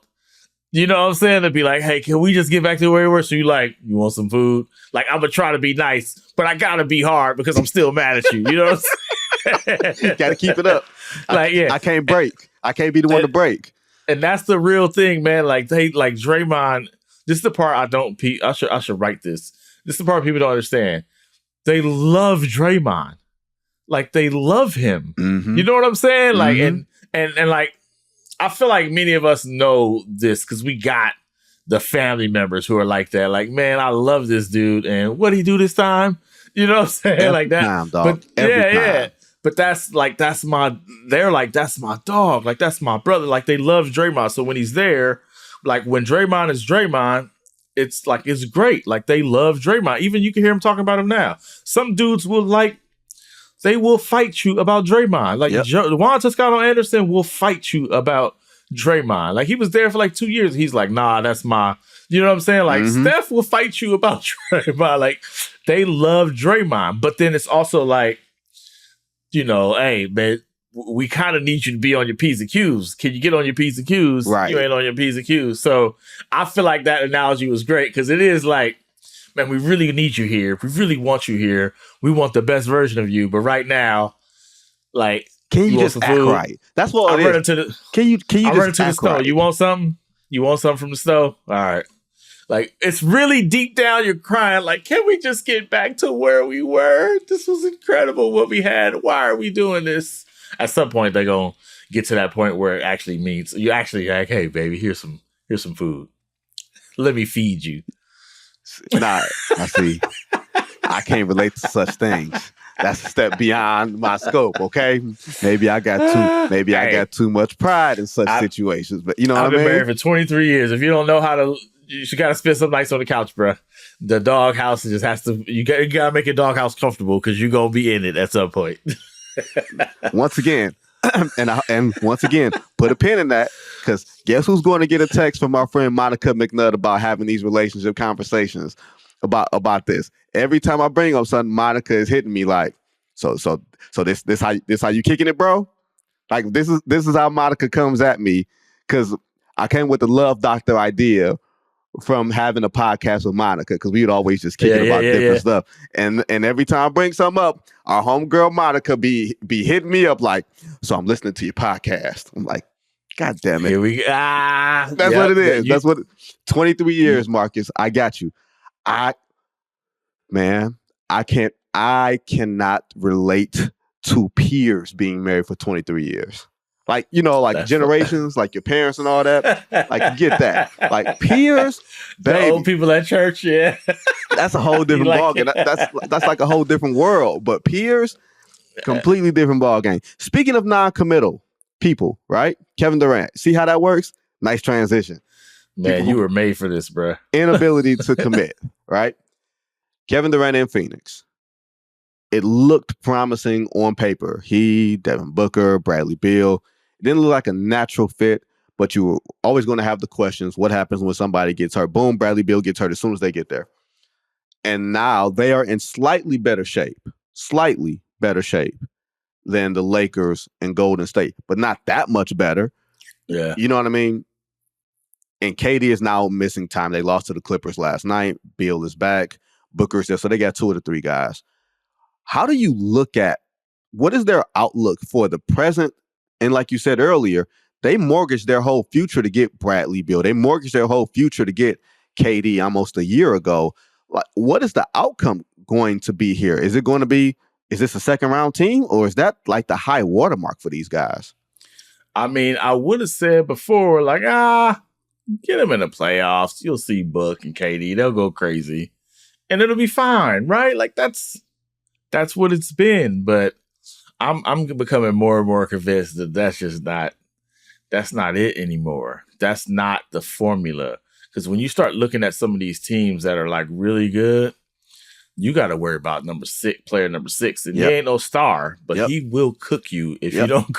You know what I'm saying? To be like, hey, can we just get back to where we were? So you like, you want some food? Like, I'm going to try to be nice, but I got to be hard because I'm still mad at you. You know what I'm saying? Got to keep it up. I can't break. I can't be the one to break. And that's the real thing, man. Like, Draymond, this is the part I should write this. This is the part people don't understand. They love Draymond. Like, they love him. Mm-hmm. You know what I'm saying? Like, and like, I feel like many of us know this because we got the family members who are like that. Like, man, I love this dude. And what'd he do this time? You know what I'm saying? Every like that. time, dog. Every time. But that's my dog. Like, that's my brother. Like, they love Draymond. So when he's there, like, when Draymond is Draymond, it's like, it's great. Like, they love Draymond. Even you can hear him talking about him now. Some dudes they will fight you about Draymond. Like, Juan Toscano Anderson will fight you about Draymond. Like, he was there for like 2 years. He's like, nah, that's my, you know what I'm saying? Like, Steph will fight you about Draymond. Like, they love Draymond. But then it's also like, you know, hey, man, we kind of need you to be on your P's and Q's. Can you get on your P's and Q's? Right. You ain't on your P's and Q's. So I feel like that analogy was great because it is like, man, we really need you here. We really want you here. We want the best version of you. But right now, like, can you just act right? That's what it is. Can you I run just into the act stove. right? You want something? You want something from the stove? All right. Like, it's really deep down, you're crying. Like, can we just get back to where we were? This was incredible what we had. Why are we doing this? At some point, they're going to get to that point where it actually means you actually like, hey, baby, here's some food. Let me feed you. Nah, I see. I can't relate to such things. That's a step beyond my scope. Okay, maybe I got too much pride in such situations. But you know, I've been married for 23 years. If you don't know how to, you got to spend some nights on the couch, bro. The dog house just has to. You got to make your dog house comfortable because you're gonna be in it at some point. Once again, and once again, put a pin in that because guess who's going to get a text from our friend Monica McNutt about having these relationship conversations about this. Every time I bring up something, Monica is hitting me like, so this how you kicking it, bro? Like this is how Monica comes at me because I came with the love doctor idea from having a podcast with Monica because we would always just kick it about different stuff. And every time I bring something up, our homegirl Monica be hitting me up like, so I'm listening to your podcast. I'm like, God damn it. Here we That's what it is. That's what 23 years, Marcus. I got you. I cannot relate to peers being married for 23 years. Like, you know, like that's generations, like your parents and all that. Like, you get that. Like, peers, baby. The old people at church, yeah. That's a whole different ballgame. That's like a whole different world. But peers, completely different ballgame. Speaking of non-committal people, right? Kevin Durant. See how that works? Nice transition. Man, you were made for this, bro. Inability to commit, right? Kevin Durant in Phoenix. It looked promising on paper. He, Devin Booker, Bradley Beal. It didn't look like a natural fit, but you were always going to have the questions. What happens when somebody gets hurt? Boom, Bradley Beal gets hurt as soon as they get there. And now they are in slightly better shape than the Lakers and Golden State, but not that much better. Yeah. You know what I mean? And KD is now missing time. They lost to the Clippers last night. Beal is back. Booker's there. So they got 2 of the 3 guys. How do you look at what is their outlook for the present? And like you said earlier, they mortgaged their whole future to get Bradley Beal. They mortgaged their whole future to get KD almost a year ago. Like, what is the outcome going to be here? Is this a second round team or is that like the high watermark for these guys? I mean, I would have said before, like, get them in the playoffs. You'll see Book and KD. They'll go crazy and it'll be fine, right? Like that's what it's been. But I'm becoming more and more convinced that that's not it anymore. That's not the formula. Because when you start looking at some of these teams that are like really good, you got to worry about player number 6. And he ain't no star, but he will cook you if you don't.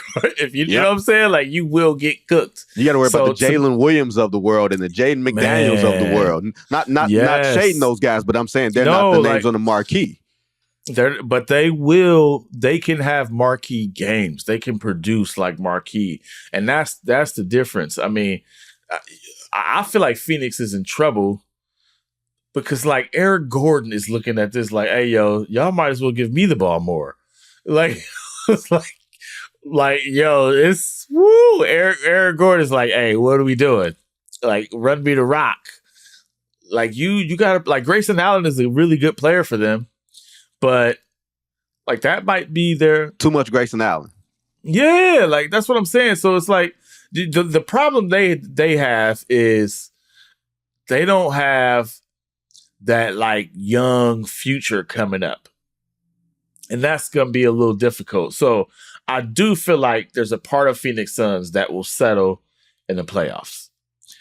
You know what I'm saying? Like, you will get cooked. You got to worry about the Jalen Williams of the world and the Jaden McDaniels of the world. Not shading those guys, but I'm saying they're not the names on the marquee. But they can have marquee games. They can produce like marquee. And that's the difference. I mean, I feel like Phoenix is in trouble because like Eric Gordon is looking at this like, hey, yo, y'all might as well give me the ball more. Like, it's like, yo, it's woo. Eric Gordon is like, hey, what are we doing? Like, run me the rock. Like, you gotta, like, Grayson Allen is a really good player for them. But like that might be their too much Grayson Allen. Yeah, like that's what I'm saying. So it's like the problem they have is they don't have that like young future coming up. And that's going to be a little difficult. So I do feel like there's a part of Phoenix Suns that will settle in the playoffs.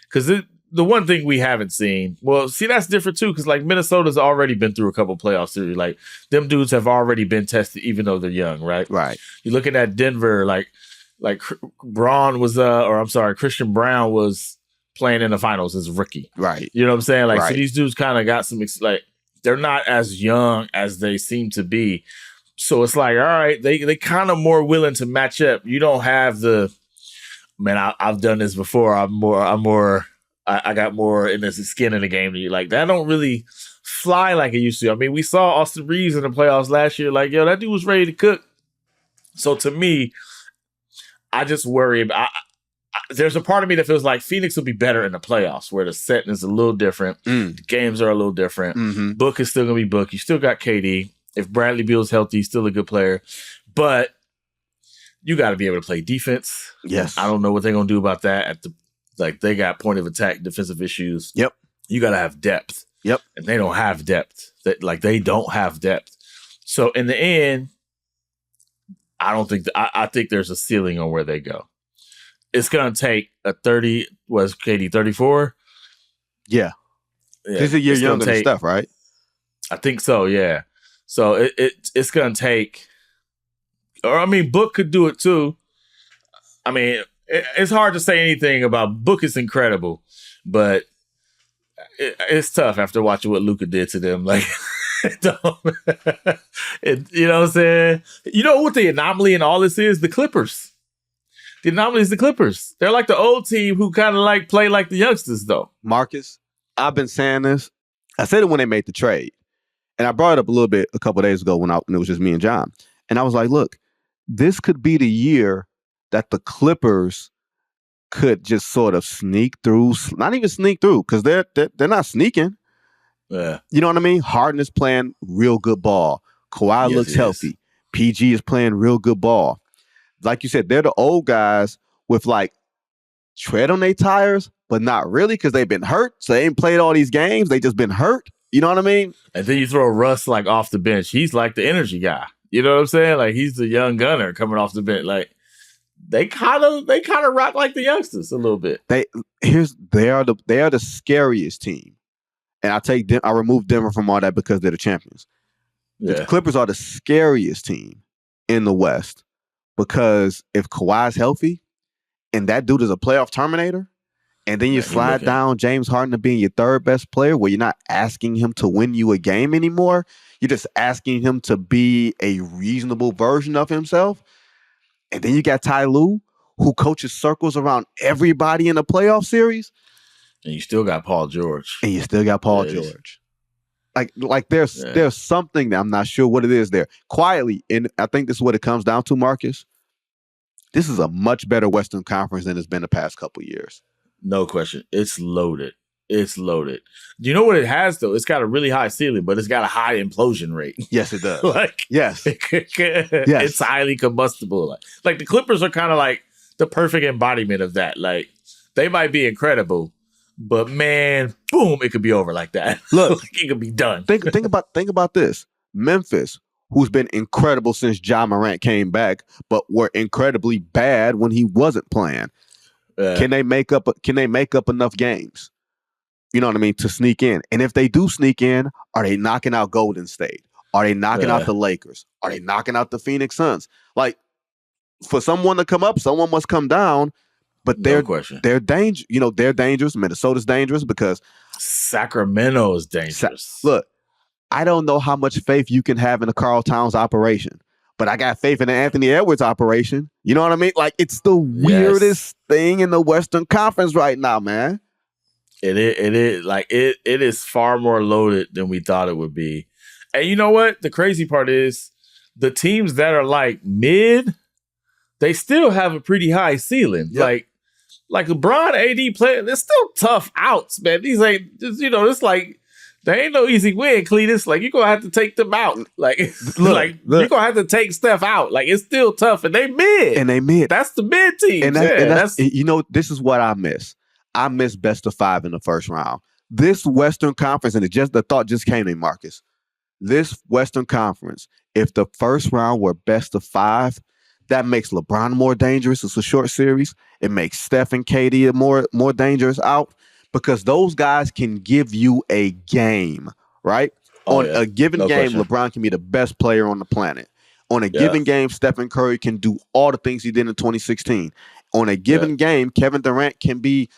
Because the one thing we haven't seen, well, see, that's different too. Because like Minnesota's already been through a couple playoff series. Like them dudes have already been tested, even though they're young, right? Right. You're looking at Denver, like Christian Brown was playing in the finals as a rookie. Right. You know what I'm saying? Like, right. So these dudes kind of got some, like, they're not as young as they seem to be. So it's like, all right, they kind of more willing to match up. You don't have the, man, I've done this before. I got more in the skin in the game than you. Like, that don't really fly like it used to. I mean, we saw Austin Reeves in the playoffs last year. Like, yo, that dude was ready to cook. So to me, I just worry about, there's a part of me that feels like Phoenix will be better in the playoffs where the setting is a little different. The games are a little different. Mm-hmm. Book is still going to be Book. You still got KD. If Bradley Beal's healthy, he's still a good player. But you got to be able to play defense. Yes. I don't know what they're going to do about that. They got point of attack defensive issues. Yep. You got to have depth. Yep. And they don't have depth. They don't have depth. So in the end, I don't think I think there's a ceiling on where they go. It's going to take a 30, was KD 34? Yeah. This is a year younger than Steph, right? I think so, yeah. So it's going to take, or I mean, Book could do it too. I mean, it's hard to say anything about Book. Is incredible, but it's tough after watching what Luka did to them. Like, you know what I'm saying? You know what the anomaly in all this is? The Clippers. The anomaly is the Clippers. They're like the old team who kind of like play like the youngsters, though. Marcus, I've been saying this. I said it when they made the trade. And I brought it up a little bit a couple of days ago when it was just me and John. And I was like, look, this could be the year that the Clippers could just sort of sneak through, not even sneak through, because they're not sneaking. Yeah. You know what I mean? Harden is playing real good ball. Kawhi looks healthy. PG is playing real good ball. Like you said, they're the old guys with like tread on their tires, but not really because they've been hurt. So they ain't played all these games. They just been hurt. You know what I mean? And then you throw Russ like off the bench. He's like the energy guy. You know what I'm saying? Like he's the young gunner coming off the bench. Like they kind of rock like the youngsters a little bit. They are the scariest team. And I remove Denver from all that because they're the champions. Yeah. The Clippers are the scariest team in the West because if Kawhi's healthy and that dude is a playoff terminator, and then you slide down James Harden to being your third best player where you're not asking him to win you a game anymore. You're just asking him to be a reasonable version of himself. And then you got Ty Lue, who coaches circles around everybody in the playoff series. And you still got Paul George. Like there's something that I'm not sure what it is there. Quietly, and I think this is what it comes down to, Marcus. This is a much better Western Conference than it's been the past couple of years. No question. It's loaded. Do you know what it has, though? It's got a really high ceiling, but it's got a high implosion rate. Yes, it does. Yes. It's highly combustible. Like the Clippers are kind of like the perfect embodiment of that. Like they might be incredible, but man, boom, it could be over like that. Look, it could be done. Think about this. Memphis, who's been incredible since Ja Morant came back, but were incredibly bad when he wasn't playing. Can they make up enough games? You know what I mean? To sneak in. And if they do sneak in, are they knocking out Golden State? Are they knocking out the Lakers? Are they knocking out the Phoenix Suns? Like, for someone to come up, someone must come down. But they're dangerous. You know, they're dangerous. Minnesota's dangerous because Sacramento is dangerous. Look, I don't know how much faith you can have in a Karl Towns operation. But I got faith in the Anthony Edwards operation. You know what I mean? Like, it's the weirdest thing in the Western Conference right now, man. It is. Like, it is far more loaded than we thought it would be. And you know what? The crazy part is the teams that are, like, mid, they still have a pretty high ceiling. Yep. Like LeBron, AD playing, they're still tough outs, man. These ain't, just, you know, it's like, there ain't no easy win, Cletus. Like, you're going to have to take them out. Like, look. You're going to have to take Steph out. Like, it's still tough. And they mid. That's the mid team. And that's, you know, this is what I miss. I miss best of 5 in the first round. This Western Conference, and the thought just came to me, Marcus. this Western Conference, if the first round were best of 5, that makes LeBron more dangerous. It's a short series. It makes Steph and KD more dangerous out because those guys can give you a game, right? On a given game, question. LeBron can be the best player on the planet. On a given game, Stephen Curry can do all the things he did in 2016. On a given game, Kevin Durant can be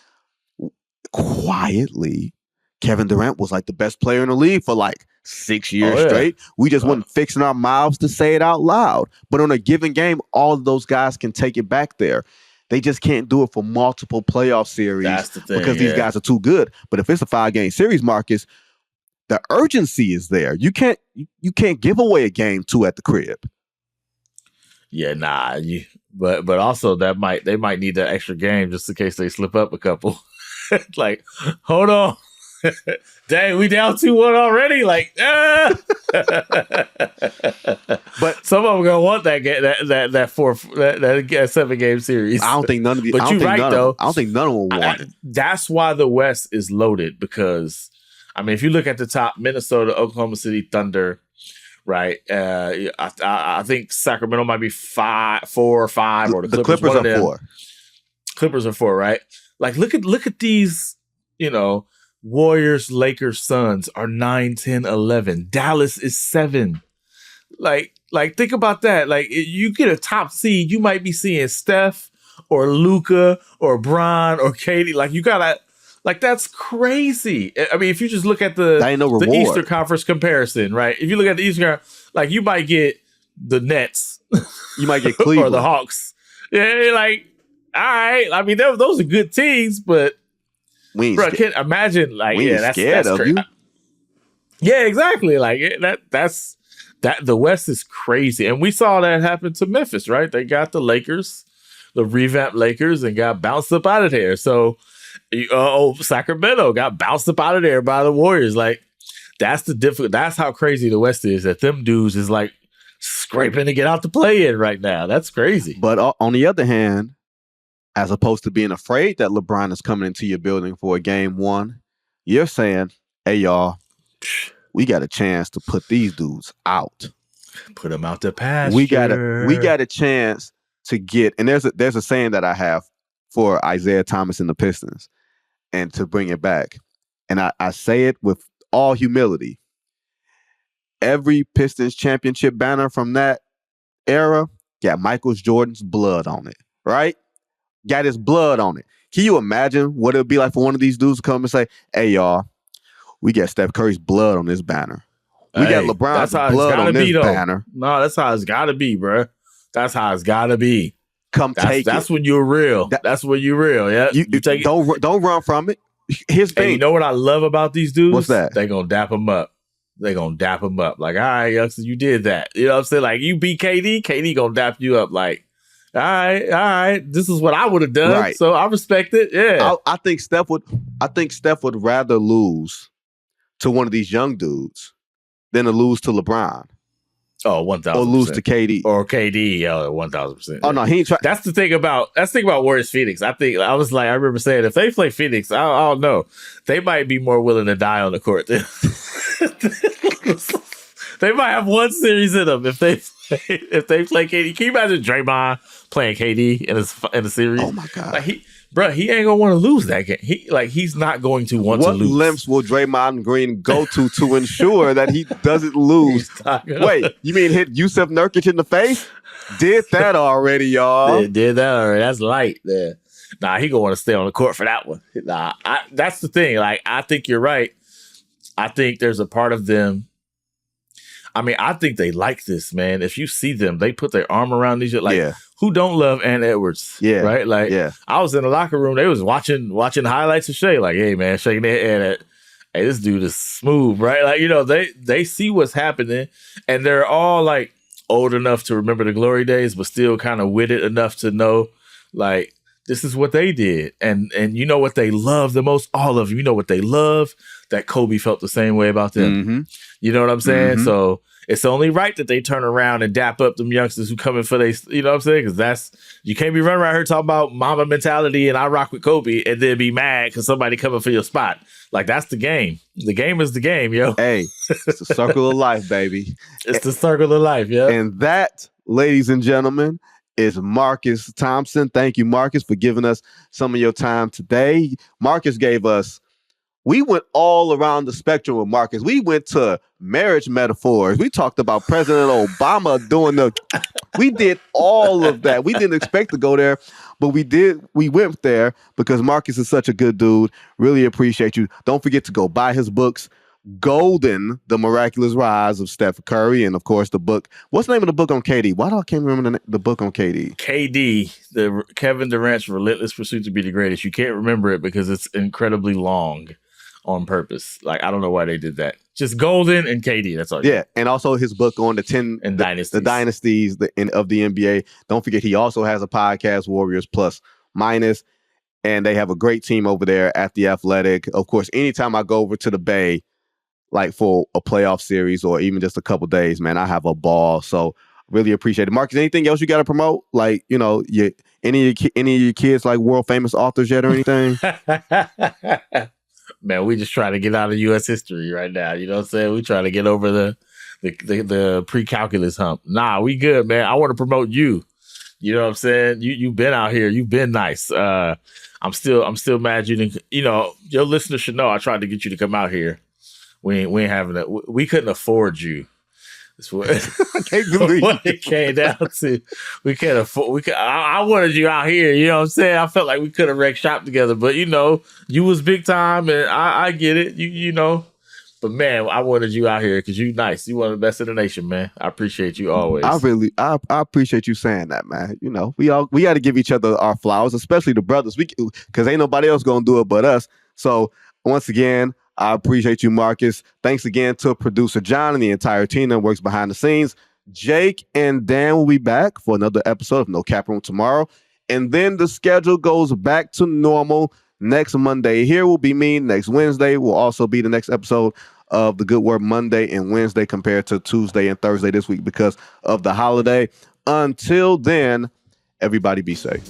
quietly. Kevin Durant was like the best player in the league for like 6 years straight. We just wasn't fixing our mouths to say it out loud. But on a given game, all of those guys can take it back there. They just can't do it for multiple playoff series. That's the thing, because these guys are too good. But if it's a 5-game series, Marcus, the urgency is there. You can't give away a game 2 at the crib. Yeah, nah. But also they might need that extra game just in case they slip up a couple. Like, hold on. Dang, we down 2-1 already. Like, but some of them gonna want that 7-game series. I don't think none of you. But you're right though. I don't think none of them want it. That's why the West is loaded because, I mean, if you look at the top, Minnesota, Oklahoma City Thunder, right? I think Sacramento might be 4 or 5, or the Clippers are 4. Clippers are 4, right? Like, look at these, Warriors, Lakers, Suns are 9, 10, 11. Dallas is 7. Like think about that. Like, you get a top seed, you might be seeing Steph or Luka or Bron or Katie. Like, you gotta, like, that's crazy. I mean, if you just look at the Eastern Conference comparison, right? If you look at the Eastern, like, you might get the Nets, you might get Cleveland or the Hawks. Yeah, like, all right. I mean, those are good teams, but. Bro, can't imagine, like, that's crazy. Yeah, exactly. Like, that's the West is crazy, and we saw that happen to Memphis, right? They got the Lakers, the revamped Lakers, and got bounced up out of there. So, Sacramento got bounced up out of there by the Warriors. Like, that's that's how crazy the West is. That them dudes is like scraping to get out to play in right now. That's crazy. But on the other hand, as opposed to being afraid that LeBron is coming into your building for a game 1, you're saying, hey, y'all, we got a chance to put these dudes out. Put them out to pasture. We got a chance to get, and there's a saying that I have for Isaiah Thomas and the Pistons, and to bring it back. And I say it with all humility. Every Pistons championship banner from that era got Michael Jordan's blood on it, right? Got his blood on it. Can you imagine what it would be like for one of these dudes to come and say, hey, y'all, we got Steph Curry's blood on this banner. We got LeBron's blood on this banner. No, that's how it's got to be, bro. That's how it's got to be. Take it. That's when you're real. That's when you're real, yeah. You take don't run from it. Here's the thing. You know what I love about these dudes? What's that? They going to dap them up. They going to dap them up. Like, all right, youngster, you did that. You know what I'm saying? Like, you beat KD going to dap you up like, all right. This is what I would have done. Right. So I respect it. Yeah. I think Steph would rather lose to one of these young dudes than to lose to LeBron. Oh, 1,000%. Or lose to KD. Or KD, 1,000%. Oh, no, he ain't trying. That's the thing about Warriors Phoenix. I remember saying, if they play Phoenix, I don't know. They might be more willing to die on the court. They might have one series in them if they play KD. Can you imagine Draymond playing KD in the series? Oh my God! Like, he ain't gonna want to lose that game. He's not going to want to lose. What limps will Draymond Green go to ensure that he doesn't lose? Wait, you mean hit Yusuf Nurkic in the face? Did that already, y'all? Did that already? That's light there. Nah, he gonna want to stay on the court for that one. Nah, that's the thing. Like, I think you're right. I think there's a part of them. I mean, I think they like this, man. If you see them, they put their arm around these. Like, who don't love Ant Edwards? Yeah. Right? Like, I was in the locker room. They was watching highlights of Shea. Like, hey, man, shaking their head at, hey, this dude is smooth, right? Like, they see what's happening, and they're all, like, old enough to remember the glory days, but still kind of witted enough to know, like, this is what they did. And you know what they love the most? All of them. You know what they love? That Kobe felt the same way about them. Mm-hmm. You know what I'm saying? Mm-hmm. So it's only right that they turn around and dap up them youngsters who come in for they, you know what I'm saying? Because you can't be running around here talking about mama mentality and I rock with Kobe and then be mad because somebody coming for your spot. Like, that's the game. The game is the game, yo. Hey, it's the circle of life, baby. It's the circle of life, yeah. And that, ladies and gentlemen, is Marcus Thompson. Thank you, Marcus, for giving us some of your time today. Marcus gave us, we went all around the spectrum with Marcus. We went to marriage metaphors. We talked about President Obama we did all of that. We didn't expect to go there, but we did. We went there because Marcus is such a good dude. Really appreciate you. Don't forget to go buy his books, Golden, The Miraculous Rise of Steph Curry, and of course the book. What's the name of the book on KD? Why do I can't remember the book on KD? KD, the Kevin Durant's Relentless Pursuit to be the Greatest. You can't remember it because it's incredibly long on purpose. Like, I don't know why they did that. Just Golden and KD. That's all. Yeah, and also his book on the 10 and dynasties. The dynasties of the NBA. Don't forget, he also has a podcast, Warriors Plus Minus, and they have a great team over there at The Athletic. Of course, anytime I go over to the Bay, like for a playoff series or even just a couple days, man, I have a ball. So really appreciate it. Marcus, anything else you got to promote? Like, you know, any of your kids like world famous authors yet or anything? Man, we just trying to get out of U.S. history right now. You know what I'm saying? We trying to get over the pre-calculus hump. Nah, we good, man. I want to promote you. You know what I'm saying? You've been out here. You've been nice. I'm still mad you didn't. You know, your listeners should know I tried to get you to come out here. We ain't having that. We couldn't afford you. That's what I can't believe what it came down to. We can't afford. I wanted you out here. You know what I'm saying? I felt like we could have wrecked shop together, but you know, you was big time, and I get it. You know, but man, I wanted you out here because you nice. You one of the best in the nation, man. I appreciate you always. I appreciate you saying that, man. You know, we got to give each other our flowers, especially the brothers. Because ain't nobody else gonna do it but us. So once again, I appreciate you, Marcus. Thanks again to producer John and the entire team that works behind the scenes. Jake and Dan will be back for another episode of No Cap Room tomorrow. And then the schedule goes back to normal next Monday. Here will be me. Next Wednesday will also be the next episode of The Good Word Monday and Wednesday compared to Tuesday and Thursday this week because of the holiday. Until then, everybody be safe.